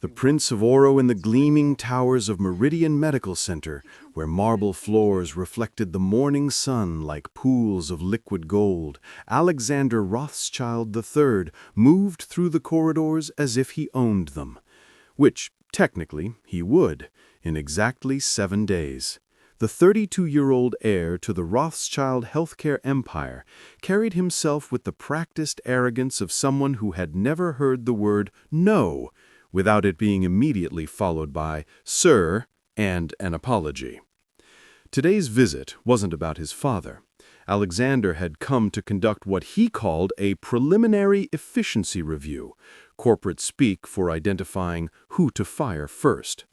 The Prince of Oro in the gleaming towers of Meridian Medical Center, where marble floors reflected the morning sun like pools of liquid gold, Alexander Rothschild III moved through the corridors as if he owned them. Which, technically, he would, in exactly 7 days. The 32-year-old heir to the Rothschild healthcare empire carried himself with the practiced arrogance of someone who had never heard the word "no" without it being immediately followed by "sir" and an apology. Today's visit wasn't about his father. Alexander had come to conduct what he called a preliminary efficiency review, corporate speak for identifying who to fire first.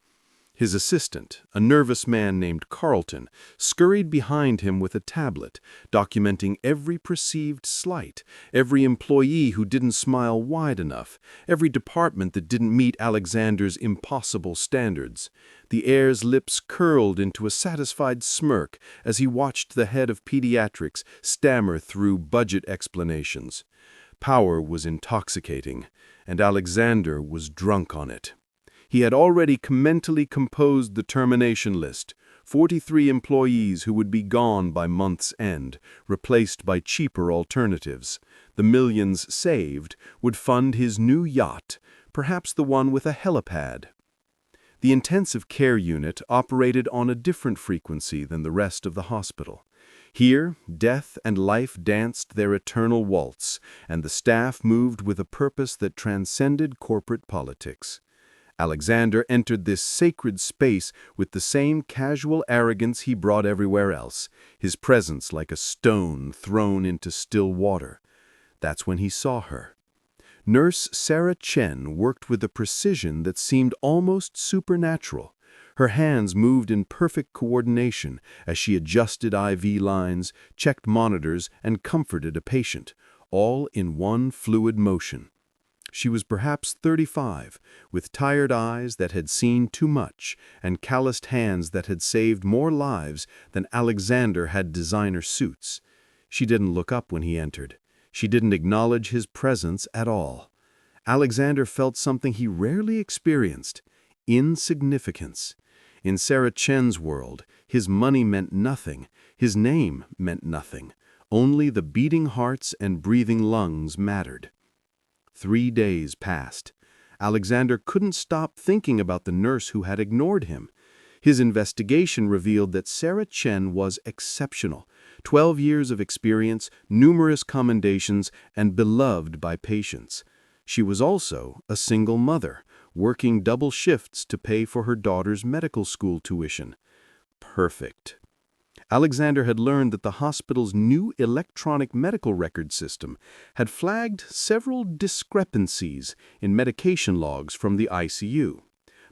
His assistant, a nervous man named Carlton, scurried behind him with a tablet, documenting every perceived slight, every employee who didn't smile wide enough, every department that didn't meet Alexander's impossible standards. The heir's lips curled into a satisfied smirk as he watched the head of pediatrics stammer through budget explanations. Power was intoxicating, and Alexander was drunk on it. He had already mentally composed the termination list, 43 employees who would be gone by month's end, replaced by cheaper alternatives. The millions saved would fund his new yacht, perhaps the one with a helipad. The intensive care unit operated on a different frequency than the rest of the hospital. Here, death and life danced their eternal waltz, and the staff moved with a purpose that transcended corporate politics. Alexander entered this sacred space with the same casual arrogance he brought everywhere else, his presence like a stone thrown into still water. That's when he saw her. Nurse Sarah Chen worked with a precision that seemed almost supernatural. Her hands moved in perfect coordination as she adjusted IV lines, checked monitors, and comforted a patient, all in one fluid motion. She was perhaps 35, with tired eyes that had seen too much and calloused hands that had saved more lives than Alexander had designer suits. She didn't look up when he entered. She didn't acknowledge his presence at all. Alexander felt something he rarely experienced: insignificance. In Sarah Chen's world, his money meant nothing, his name meant nothing. Only the beating hearts and breathing lungs mattered. 3 days passed. Alexander couldn't stop thinking about the nurse who had ignored him. His investigation revealed that Sarah Chen was exceptional. 12 years of experience, numerous commendations, and beloved by patients. She was also a single mother, working double shifts to pay for her daughter's medical school tuition. Perfect. Alexander had learned that the hospital's new electronic medical record system had flagged several discrepancies in medication logs from the ICU.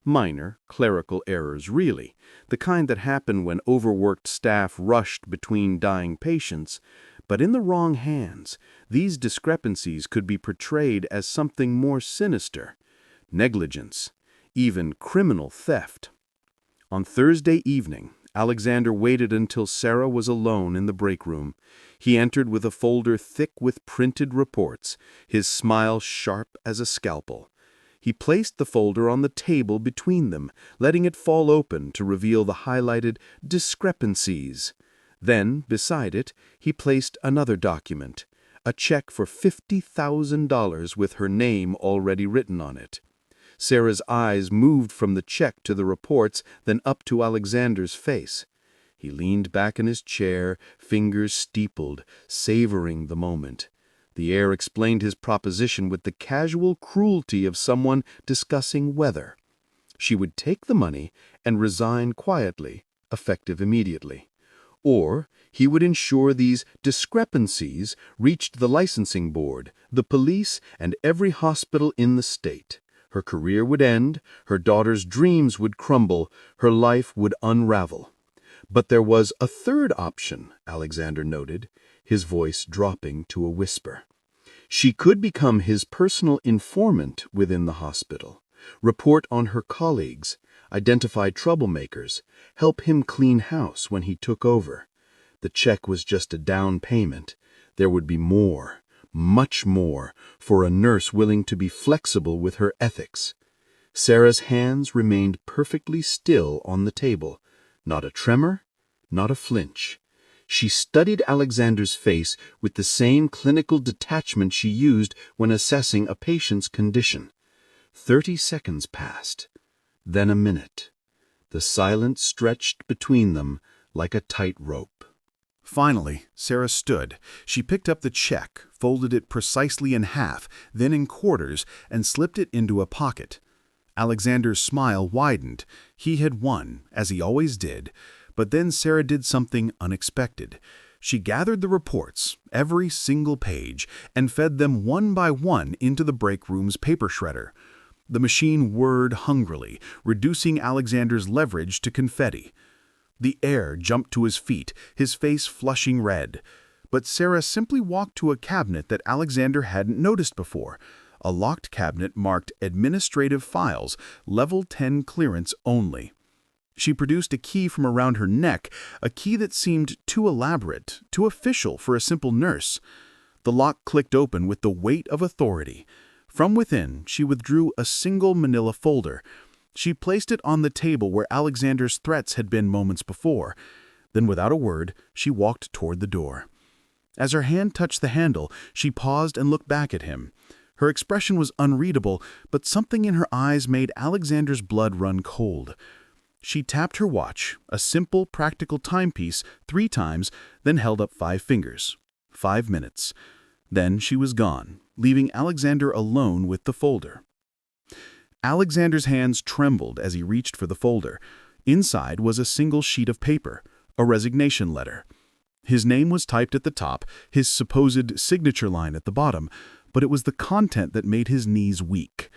Minor, clerical errors, really, the kind that happen when overworked staff rushed between dying patients. But in the wrong hands, these discrepancies could be portrayed as something more sinister: negligence, even criminal theft. On Thursday evening, Alexander waited until Sarah was alone in the break room. He entered with a folder thick with printed reports, his smile sharp as a scalpel. He placed the folder on the table between them, letting it fall open to reveal the highlighted discrepancies. Then, beside it, he placed another document, a check for $50,000 with her name already written on it. Sarah's eyes moved from the check to the reports, then up to Alexander's face. He leaned back in his chair, fingers steepled, savoring the moment. The heir explained his proposition with the casual cruelty of someone discussing weather. She would take the money and resign quietly, effective immediately. Or he would ensure these discrepancies reached the licensing board, the police, and every hospital in the state. Her career would end, her daughter's dreams would crumble, her life would unravel. But there was a third option, Alexander noted, his voice dropping to a whisper. She could become his personal informant within the hospital, report on her colleagues, identify troublemakers, help him clean house when he took over. The check was just a down payment. There would be more, much more, for a nurse willing to be flexible with her ethics. Sarah's hands remained perfectly still on the table. Not a tremor, not a flinch. She studied Alexander's face with the same clinical detachment she used when assessing a patient's condition. 30 seconds passed, then a minute. The silence stretched between them like a tight rope. Finally, Sarah stood. She picked up the check, folded it precisely in half, then in quarters, and slipped it into a pocket. Alexander's smile widened. He had won, as he always did. But then Sarah did something unexpected. She gathered the reports, every single page, and fed them one by one into the break room's paper shredder. The machine whirred hungrily, reducing Alexander's leverage to confetti. The Heir jumped to his feet, his face flushing red. But Sarah simply walked to a cabinet that Alexander hadn't noticed before. A locked cabinet marked Administrative Files, Level 10 clearance only. She produced a key from around her neck, a key that seemed too elaborate, too official for a simple nurse. The lock clicked open with the weight of authority. From within, she withdrew a single manila folder. She placed it on the table where Alexander's threats had been moments before. Then, without a word, she walked toward the door. As her hand touched the handle, she paused and looked back at him. Her expression was unreadable, but something in her eyes made Alexander's blood run cold. She tapped her watch, a simple, practical timepiece, 3 times, then held up 5 fingers. 5 minutes. Then she was gone, leaving Alexander alone with the folder. Alexander's hands trembled as he reached for the folder. Inside was a single sheet of paper, a resignation letter. His name was typed at the top, his supposed signature line at the bottom, but it was the content that made his knees weak.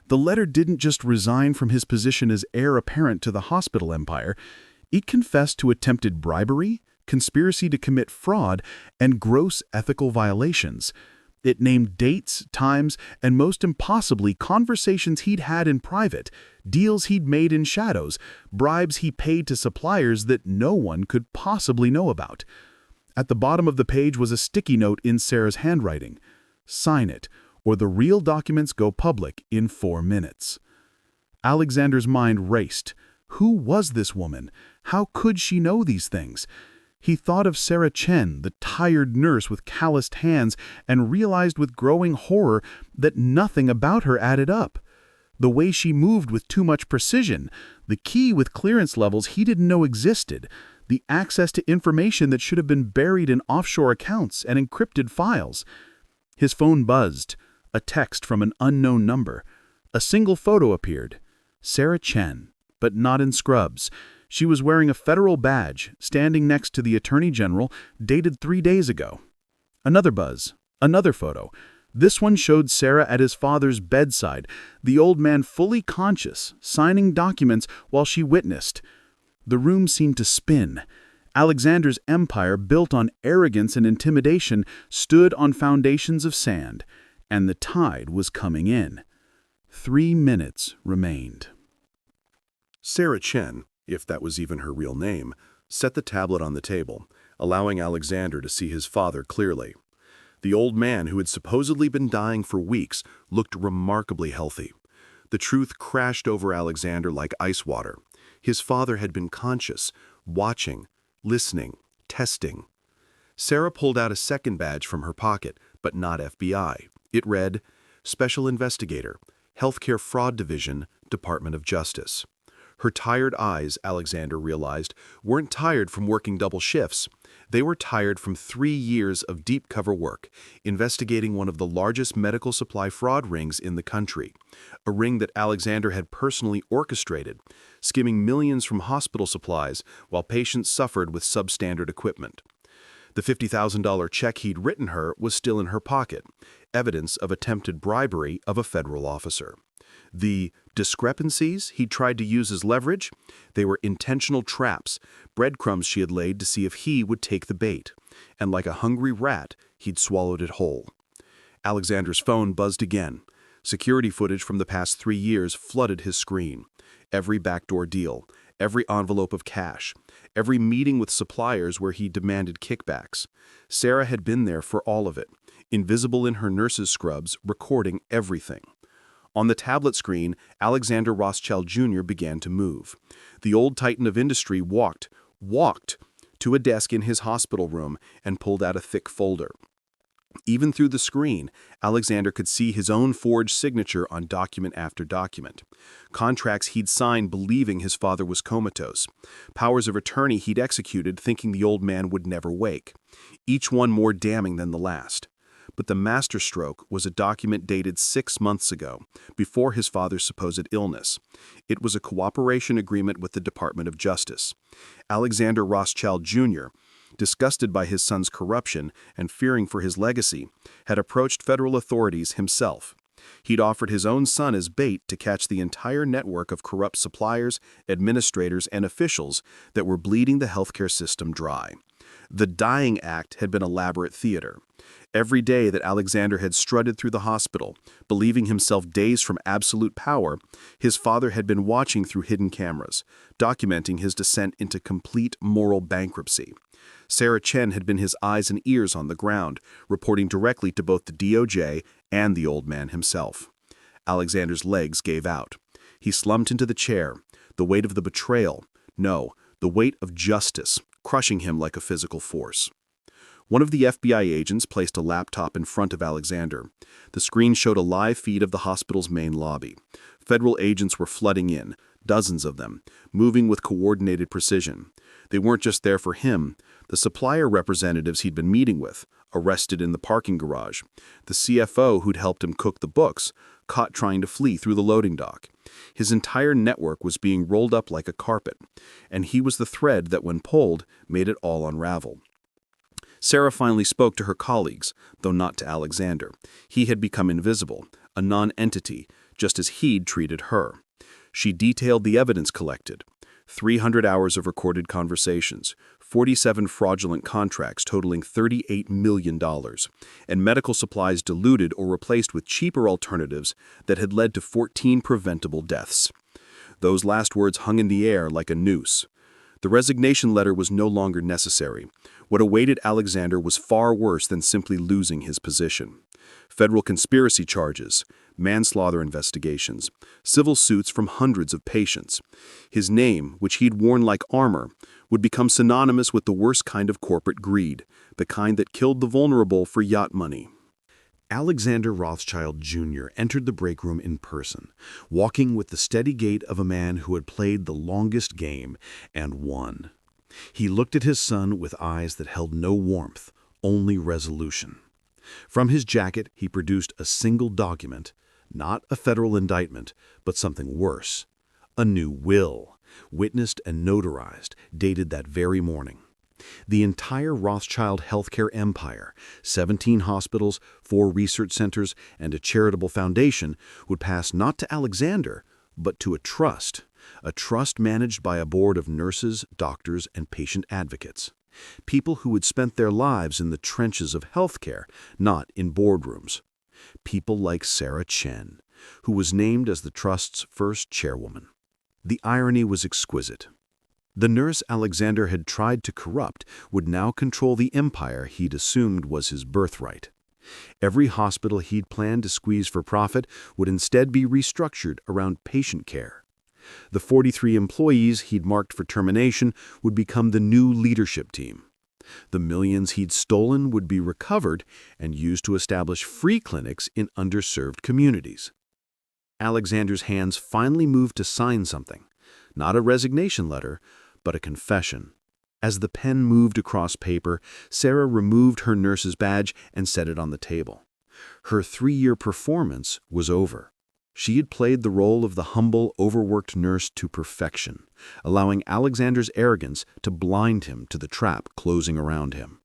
The letter didn't just resign from his position as heir apparent to the hospital empire. It confessed to attempted bribery, conspiracy to commit fraud, and gross ethical violations. It named dates, times, and most impossibly, conversations he'd had in private, deals he'd made in shadows, bribes he paid to suppliers that no one could possibly know about. At the bottom of the page was a sticky note in Sarah's handwriting. Sign it, or the real documents go public in 4 minutes. Alexander's mind raced. Who was this woman? How could she know these things? He thought of Sarah Chen, the tired nurse with calloused hands, and realized with growing horror that nothing about her added up. The way she moved with too much precision, the key with clearance levels he didn't know existed, the access to information that should have been buried in offshore accounts and encrypted files. His phone buzzed. A text from an unknown number. A single photo appeared. Sarah Chen, but not in scrubs. She was wearing a federal badge, standing next to the Attorney General, dated 3 days ago. Another buzz. Another photo. This one showed Sarah at his father's bedside, the old man fully conscious, signing documents while she witnessed. The room seemed to spin. Alexander's empire, built on arrogance and intimidation, stood on foundations of sand. And the tide was coming in. 3 minutes remained. Sarah Chen, if that was even her real name, set the tablet on the table, allowing Alexander to see his father clearly. The old man, who had supposedly been dying for weeks, looked remarkably healthy. The truth crashed over Alexander like ice water. His father had been conscious, watching, listening, testing. Sarah pulled out a second badge from her pocket, but not FBI. It read, Special Investigator, Healthcare Fraud Division, Department of Justice. Her tired eyes, Alexander realized, weren't tired from working double shifts. They were tired from 3 years of deep cover work, investigating one of the largest medical supply fraud rings in the country, a ring that Alexander had personally orchestrated, skimming millions from hospital supplies while patients suffered with substandard equipment. The $50,000 check he'd written her was still in her pocket, evidence of attempted bribery of a federal officer. The discrepancies he'd tried to use as leverage, they were intentional traps, breadcrumbs she had laid to see if he would take the bait, and like a hungry rat, he'd swallowed it whole. Alexander's phone buzzed again. Security footage from the past 3 years flooded his screen. Every backdoor deal, every envelope of cash, every meeting with suppliers where he demanded kickbacks. Sarah had been there for all of it, invisible in her nurse's scrubs, recording everything. On the tablet screen, Alexander Rothschild Jr. began to move. The old titan of industry walked to a desk in his hospital room and pulled out a thick folder. Even through the screen, Alexander could see his own forged signature on document after document. Contracts he'd signed believing his father was comatose. Powers of attorney he'd executed thinking the old man would never wake. Each one more damning than the last. But the masterstroke was a document dated 6 months ago, before his father's supposed illness. It was a cooperation agreement with the Department of Justice. Alexander Rothschild Jr., disgusted by his son's corruption and fearing for his legacy, had approached federal authorities himself. He'd offered his own son as bait to catch the entire network of corrupt suppliers, administrators, and officials that were bleeding the healthcare system dry. The Dying Act had been elaborate theater. Every day that Alexander had strutted through the hospital, believing himself days from absolute power, his father had been watching through hidden cameras, documenting his descent into complete moral bankruptcy. Sarah Chen had been his eyes and ears on the ground, reporting directly to both the DOJ and the old man himself. Alexander's legs gave out. He slumped into the chair, the weight of the betrayal, no, the weight of justice, crushing him like a physical force. One of the FBI agents placed a laptop in front of Alexander. The screen showed a live feed of the hospital's main lobby. Federal agents were flooding in, dozens of them, moving with coordinated precision. They weren't just there for him. The supplier representatives he'd been meeting with, arrested in the parking garage. The CFO who'd helped him cook the books, caught trying to flee through the loading dock. His entire network was being rolled up like a carpet, and he was the thread that, when pulled, made it all unravel. Sarah finally spoke to her colleagues, though not to Alexander. He had become invisible, a non-entity, just as he'd treated her. She detailed the evidence collected. 300 hours of recorded conversations, 47 fraudulent contracts totaling $38 million, and medical supplies diluted or replaced with cheaper alternatives that had led to 14 preventable deaths. Those last words hung in the air like a noose. The resignation letter was no longer necessary. What awaited Alexander was far worse than simply losing his position. Federal conspiracy charges, manslaughter investigations, civil suits from hundreds of patients. His name, which he'd worn like armor, would become synonymous with the worst kind of corporate greed, the kind that killed the vulnerable for yacht money. Alexander Rothschild Jr. entered the break room in person, walking with the steady gait of a man who had played the longest game and won. He looked at his son with eyes that held no warmth, only resolution. From his jacket, he produced a single document, not a federal indictment, but something worse, a new will, witnessed and notarized, dated that very morning. The entire Rothschild healthcare empire, 17 hospitals, 4 research centers, and a charitable foundation, would pass not to Alexander, but to a trust managed by a board of nurses, doctors, and patient advocates. People who had spent their lives in the trenches of healthcare, not in boardrooms. People like Sarah Chen, who was named as the trust's first chairwoman. The irony was exquisite. The nurse Alexander had tried to corrupt would now control the empire he'd assumed was his birthright. Every hospital he'd planned to squeeze for profit would instead be restructured around patient care. The 43 employees he'd marked for termination would become the new leadership team. The millions he'd stolen would be recovered and used to establish free clinics in underserved communities. Alexander's hands finally moved to sign something, not a resignation letter, but a confession. As the pen moved across paper, Sarah removed her nurse's badge and set it on the table. Her 3-year performance was over. She had played the role of the humble, overworked nurse to perfection, allowing Alexander's arrogance to blind him to the trap closing around him.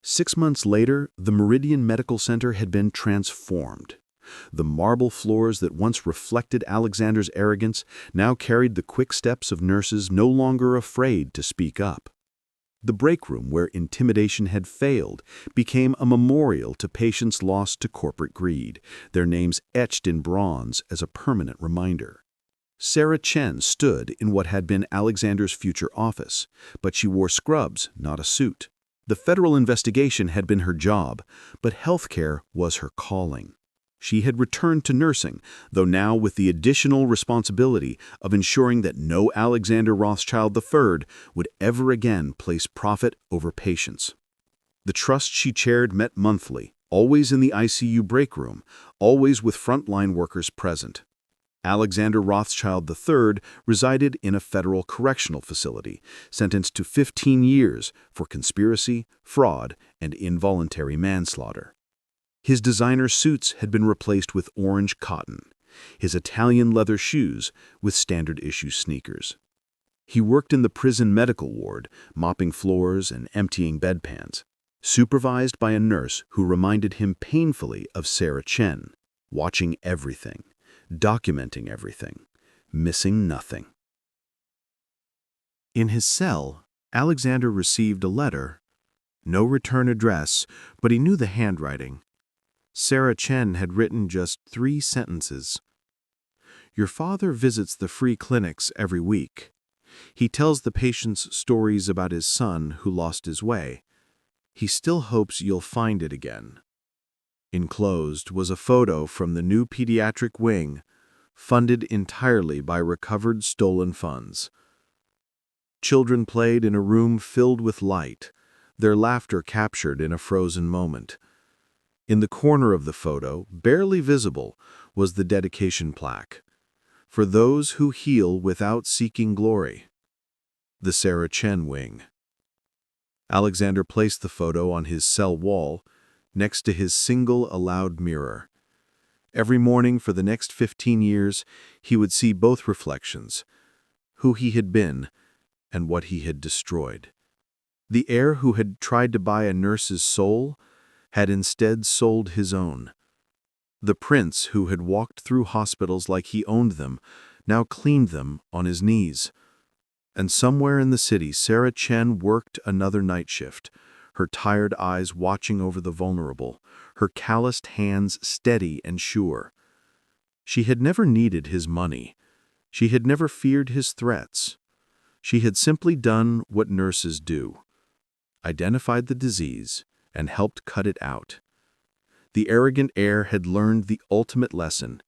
6 months later, the Meridian Medical Center had been transformed. The marble floors that once reflected Alexander's arrogance now carried the quick steps of nurses no longer afraid to speak up. The break room where intimidation had failed became a memorial to patients lost to corporate greed, their names etched in bronze as a permanent reminder. Sarah Chen stood in what had been Alexander's future office, but she wore scrubs, not a suit. The federal investigation had been her job, but healthcare was her calling. She had returned to nursing, though now with the additional responsibility of ensuring that no Alexander Rothschild III would ever again place profit over patients. The trust she chaired met monthly, always in the ICU break room, always with frontline workers present. Alexander Rothschild III resided in a federal correctional facility, sentenced to 15 years for conspiracy, fraud, and involuntary manslaughter. His designer suits had been replaced with orange cotton, his Italian leather shoes with standard-issue sneakers. He worked in the prison medical ward, mopping floors and emptying bedpans, supervised by a nurse who reminded him painfully of Sarah Chen, watching everything, documenting everything, missing nothing. In his cell, Alexander received a letter. No return address, but he knew the handwriting. Sarah Chen had written just 3 sentences. Your father visits the free clinics every week. He tells the patients stories about his son who lost his way. He still hopes you'll find it again. Enclosed was a photo from the new pediatric wing, funded entirely by recovered stolen funds. Children played in a room filled with light, their laughter captured in a frozen moment. In the corner of the photo, barely visible, was the dedication plaque. For those who heal without seeking glory. The Sarah Chen wing. Alexander placed the photo on his cell wall, next to his single allowed mirror. Every morning for the next 15 years, he would see both reflections, who he had been and what he had destroyed. The heir who had tried to buy a nurse's soul had instead sold his own. The prince who had walked through hospitals like he owned them now cleaned them on his knees. And somewhere in the city, Sarah Chen worked another night shift, her tired eyes watching over the vulnerable, her calloused hands steady and sure. She had never needed his money. She had never feared his threats. She had simply done what nurses do, identified the disease, and helped cut it out. The arrogant heir had learned the ultimate lesson.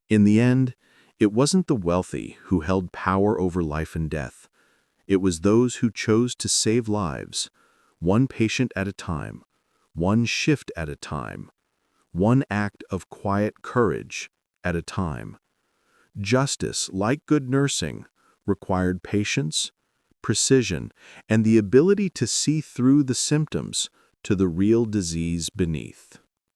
In the end, it wasn't the wealthy who held power over life and death. It was those who chose to save lives, one patient at a time, one shift at a time, one act of quiet courage at a time. Justice, like good nursing, required patience, precision, and the ability to see through the symptoms to the real disease beneath.